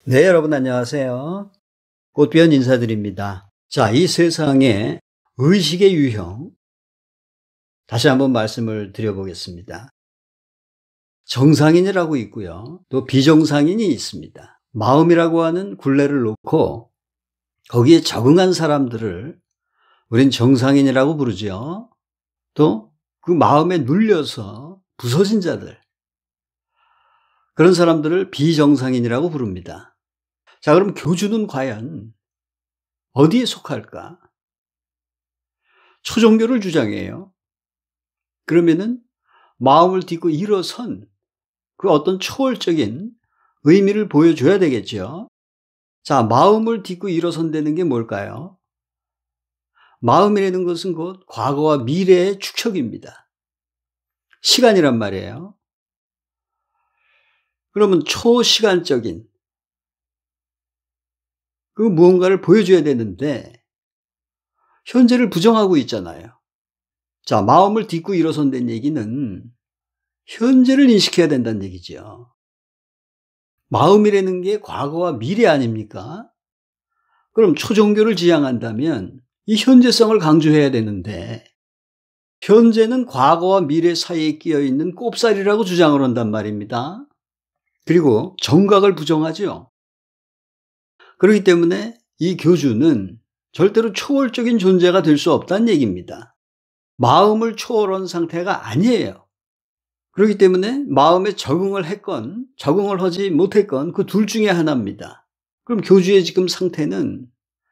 네, 여러분 안녕하세요. 꽃비연 인사드립니다. 자, 이 세상에 의식의 유형, 다시 한번 말씀을 드려보겠습니다. 정상인이라고 있고요. 또 비정상인이 있습니다. 마음이라고 하는 굴레를 놓고 거기에 적응한 사람들을 우린 정상인이라고 부르죠. 또 그 마음에 눌려서 부서진 자들, 그런 사람들을 비정상인이라고 부릅니다. 자, 그럼 교주는 과연 어디에 속할까? 초종교를 주장해요. 그러면은 마음을 딛고 일어선 그 어떤 초월적인 의미를 보여줘야 되겠죠. 자, 마음을 딛고 일어선다는 게 뭘까요? 마음이라는 것은 곧 과거와 미래의 축적입니다. 시간이란 말이에요. 그러면 초시간적인 그 무언가를 보여줘야 되는데 현재를 부정하고 있잖아요. 자, 마음을 딛고 일어선다는 얘기는 현재를 인식해야 된다는 얘기죠. 마음이라는 게 과거와 미래 아닙니까? 그럼 초종교를 지향한다면 이 현재성을 강조해야 되는데 현재는 과거와 미래 사이에 끼어있는 꼽사리라고 주장을 한단 말입니다. 그리고 정각을 부정하죠. 그렇기 때문에 이 교주는 절대로 초월적인 존재가 될 수 없다는 얘기입니다. 마음을 초월한 상태가 아니에요. 그렇기 때문에 마음에 적응을 했건 적응을 하지 못했건 그 둘 중에 하나입니다. 그럼 교주의 지금 상태는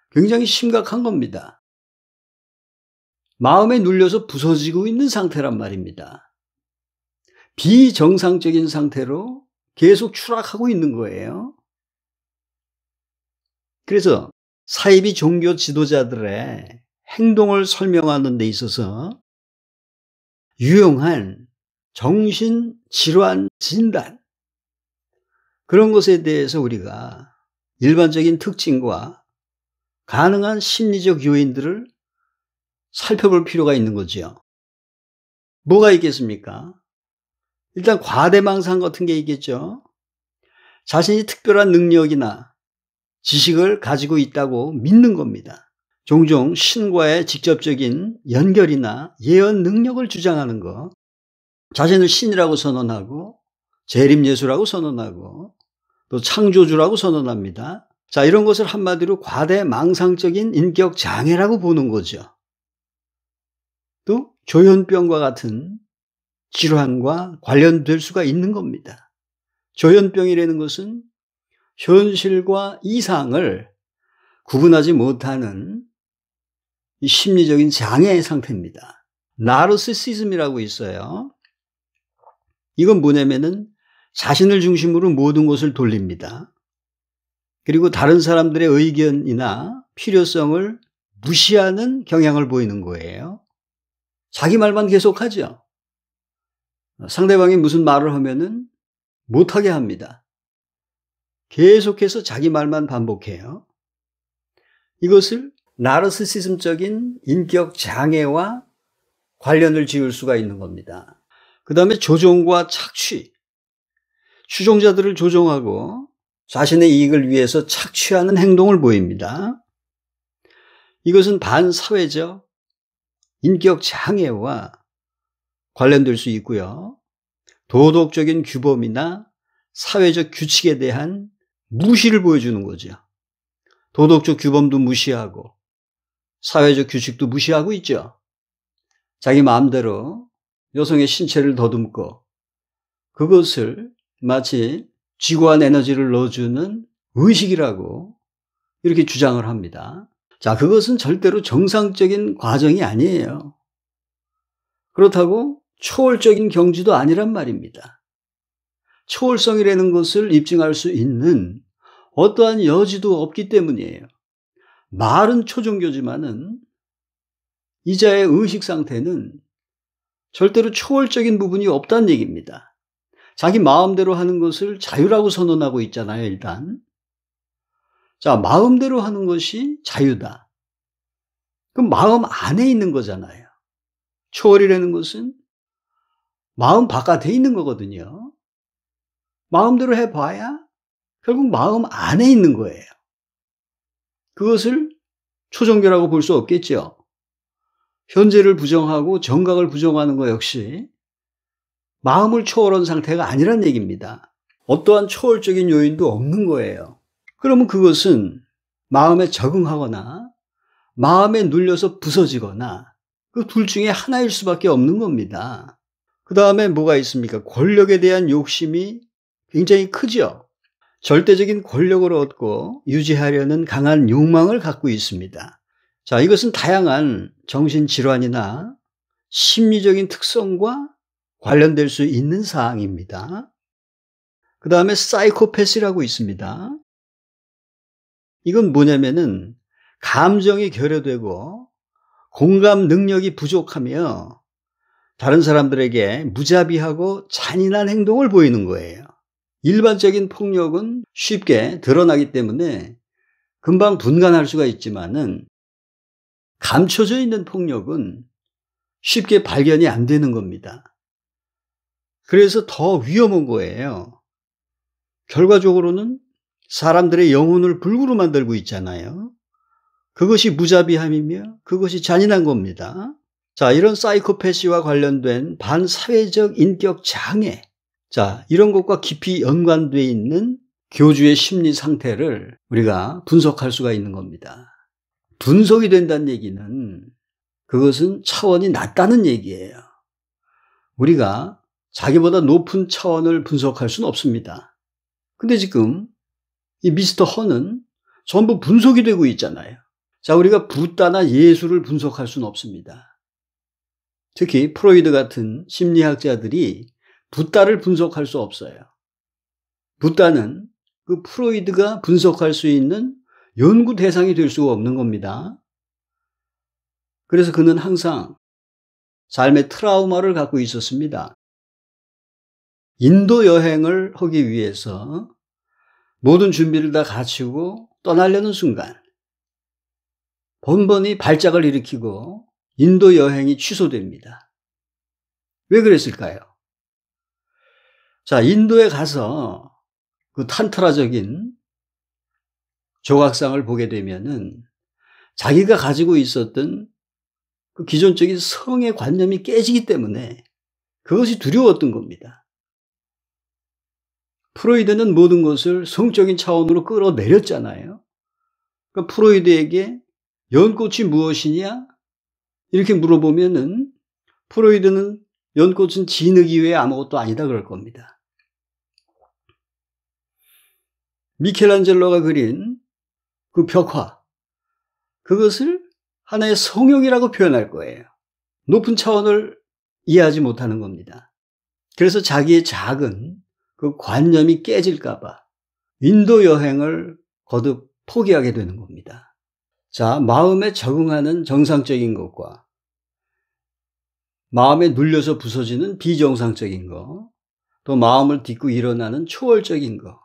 굉장히 심각한 겁니다. 마음에 눌려서 부서지고 있는 상태란 말입니다. 비정상적인 상태로 계속 추락하고 있는 거예요. 그래서 사이비 종교 지도자들의 행동을 설명하는 데 있어서 유용한 정신질환 진단, 그런 것에 대해서 우리가 일반적인 특징과 가능한 심리적 요인들을 살펴볼 필요가 있는 거죠. 뭐가 있겠습니까? 일단 과대망상 같은 게 있겠죠. 자신이 특별한 능력이나 지식을 가지고 있다고 믿는 겁니다. 종종 신과의 직접적인 연결이나 예언 능력을 주장하는 것, 자신을 신이라고 선언하고 재림예수라고 선언하고 또 창조주라고 선언합니다. 자, 이런 것을 한마디로 과대망상적인 인격 장애라고 보는 거죠. 또 조현병과 같은 질환과 관련될 수가 있는 겁니다. 조현병이라는 것은 현실과 이상을 구분하지 못하는 이 심리적인 장애의 상태입니다. 나르시시즘이라고 있어요. 이건 뭐냐면은 자신을 중심으로 모든 것을 돌립니다. 그리고 다른 사람들의 의견이나 필요성을 무시하는 경향을 보이는 거예요. 자기 말만 계속하죠. 상대방이 무슨 말을 하면은 못하게 합니다. 계속해서 자기 말만 반복해요. 이것을 나르시시즘적인 인격 장애와 관련을 지을 수가 있는 겁니다. 그 다음에 조종과 착취. 추종자들을 조종하고 자신의 이익을 위해서 착취하는 행동을 보입니다. 이것은 반사회적 인격 장애와 관련될 수 있고요. 도덕적인 규범이나 사회적 규칙에 대한 무시를 보여주는 거죠. 도덕적 규범도 무시하고 사회적 규칙도 무시하고 있죠. 자기 마음대로 여성의 신체를 더듬고 그것을 마치 지구한 에너지를 넣어주는 의식이라고 이렇게 주장을 합니다. 자, 그것은 절대로 정상적인 과정이 아니에요. 그렇다고 초월적인 경지도 아니란 말입니다. 초월성이라는 것을 입증할 수 있는 어떠한 여지도 없기 때문이에요. 말은 초종교지만은 이자의 의식 상태는 절대로 초월적인 부분이 없다는 얘기입니다. 자기 마음대로 하는 것을 자유라고 선언하고 있잖아요, 일단. 자, 마음대로 하는 것이 자유다. 그럼 마음 안에 있는 거잖아요. 초월이라는 것은 마음 바깥에 있는 거거든요. 마음대로 해봐야 결국 마음 안에 있는 거예요. 그것을 초종교라고 볼 수 없겠죠. 현재를 부정하고 정각을 부정하는 것 역시 마음을 초월한 상태가 아니란 얘기입니다. 어떠한 초월적인 요인도 없는 거예요. 그러면 그것은 마음에 적응하거나 마음에 눌려서 부서지거나 그 둘 중에 하나일 수밖에 없는 겁니다. 그 다음에 뭐가 있습니까? 권력에 대한 욕심이 굉장히 크죠. 절대적인 권력을 얻고 유지하려는 강한 욕망을 갖고 있습니다. 자, 이것은 다양한 정신질환이나 심리적인 특성과 관련될 수 있는 사항입니다. 그 다음에 사이코패시라고 있습니다. 이건 뭐냐면은 감정이 결여되고 공감 능력이 부족하며 다른 사람들에게 무자비하고 잔인한 행동을 보이는 거예요. 일반적인 폭력은 쉽게 드러나기 때문에 금방 분간할 수가 있지만은 감춰져 있는 폭력은 쉽게 발견이 안 되는 겁니다. 그래서 더 위험한 거예요. 결과적으로는 사람들의 영혼을 불구로 만들고 있잖아요. 그것이 무자비함이며 그것이 잔인한 겁니다. 자, 이런 사이코패시와 관련된 반사회적 인격 장애. 자, 이런 것과 깊이 연관되어 있는 교주의 심리 상태를 우리가 분석할 수가 있는 겁니다. 분석이 된다는 얘기는 그것은 차원이 낮다는 얘기예요. 우리가 자기보다 높은 차원을 분석할 수는 없습니다. 근데 지금 이 미스터 허는 전부 분석이 되고 있잖아요. 자, 우리가 붓다나 예술을 분석할 수는 없습니다. 특히 프로이드 같은 심리학자들이 붓다를 분석할 수 없어요. 붓다는 그 프로이드가 분석할 수 있는 연구 대상이 될 수가 없는 겁니다. 그래서 그는 항상 삶의 트라우마를 갖고 있었습니다. 인도 여행을 하기 위해서 모든 준비를 다 갖추고 떠나려는 순간 번번이 발작을 일으키고 인도 여행이 취소됩니다. 왜 그랬을까요? 자, 인도에 가서 그 탄트라적인 조각상을 보게 되면은 자기가 가지고 있었던 그 기존적인 성의 관념이 깨지기 때문에 그것이 두려웠던 겁니다. 프로이드는 모든 것을 성적인 차원으로 끌어내렸잖아요. 그러니까 프로이드에게 연꽃이 무엇이냐? 이렇게 물어보면은 프로이드는 연꽃은 진흙이 외에 아무것도 아니다 그럴 겁니다. 미켈란젤로가 그린 그 벽화, 그것을 하나의 성형이라고 표현할 거예요. 높은 차원을 이해하지 못하는 겁니다. 그래서 자기의 작은 그 관념이 깨질까 봐 인도 여행을 거듭 포기하게 되는 겁니다. 자, 마음에 적응하는 정상적인 것과 마음에 눌려서 부서지는 비정상적인 것, 또 마음을 딛고 일어나는 초월적인 것,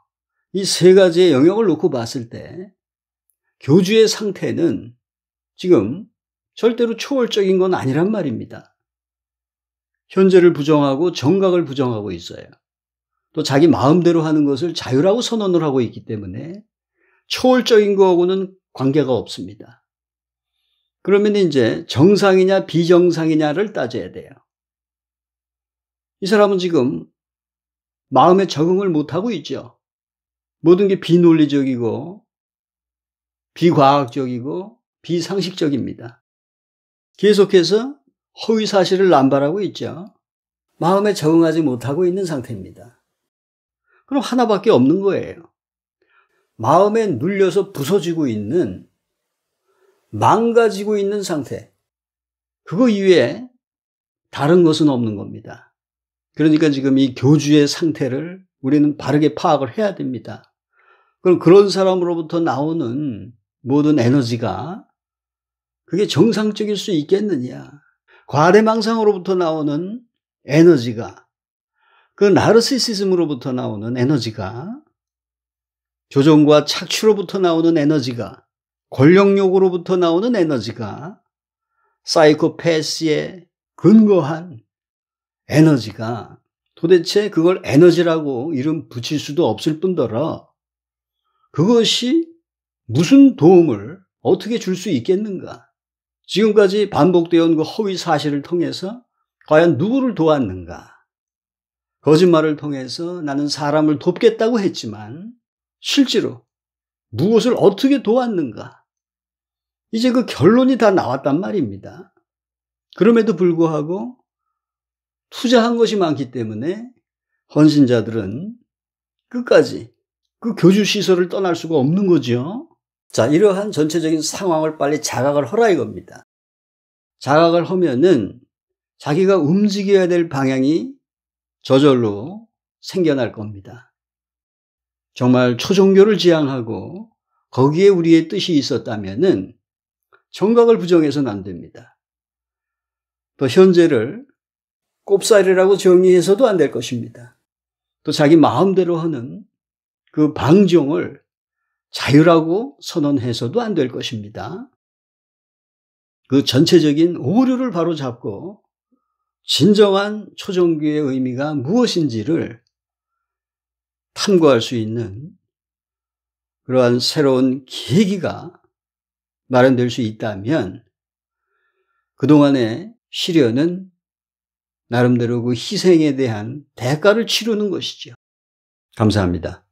이 세 가지의 영역을 놓고 봤을 때 교주의 상태는 지금 절대로 초월적인 건 아니란 말입니다. 현재를 부정하고 정각을 부정하고 있어요. 또 자기 마음대로 하는 것을 자유라고 선언을 하고 있기 때문에 초월적인 거하고는 관계가 없습니다. 그러면 이제 정상이냐 비정상이냐를 따져야 돼요. 이 사람은 지금 마음에 적응을 못하고 있죠. 모든 게 비논리적이고 비과학적이고 비상식적입니다. 계속해서 허위 사실을 남발하고 있죠. 마음에 적응하지 못하고 있는 상태입니다. 그럼 하나밖에 없는 거예요. 마음에 눌려서 부서지고 있는, 망가지고 있는 상태. 그거 이외에 다른 것은 없는 겁니다. 그러니까 지금 이 교주의 상태를 우리는 바르게 파악을 해야 됩니다. 그럼 그런 사람으로부터 나오는 모든 에너지가 그게 정상적일 수 있겠느냐. 과대망상으로부터 나오는 에너지가, 그 나르시시즘으로부터 나오는 에너지가, 조종과 착취로부터 나오는 에너지가, 권력욕으로부터 나오는 에너지가, 사이코패스에 근거한 에너지가 도대체 그걸 에너지라고 이름 붙일 수도 없을 뿐더러 그것이 무슨 도움을 어떻게 줄 수 있겠는가? 지금까지 반복되어 온 그 허위 사실을 통해서 과연 누구를 도왔는가? 거짓말을 통해서 나는 사람을 돕겠다고 했지만 실제로 무엇을 어떻게 도왔는가? 이제 그 결론이 다 나왔단 말입니다. 그럼에도 불구하고 투자한 것이 많기 때문에 헌신자들은 끝까지 그 교주시설을 떠날 수가 없는 거죠. 자, 이러한 전체적인 상황을 빨리 자각을 하라 이겁니다. 자각을 하면은 자기가 움직여야 될 방향이 저절로 생겨날 겁니다. 정말 초종교를 지향하고 거기에 우리의 뜻이 있었다면은 정각을 부정해서는 안 됩니다. 또 현재를 꼽사리라고 정의해서도 안 될 것입니다. 또 자기 마음대로 하는 그 방종을 자유라고 선언해서도 안 될 것입니다. 그 전체적인 오류를 바로잡고 진정한 초종교의 의미가 무엇인지를 탐구할 수 있는 그러한 새로운 계기가 마련될 수 있다면 그동안의 시련은 나름대로 그 희생에 대한 대가를 치르는 것이죠. 감사합니다.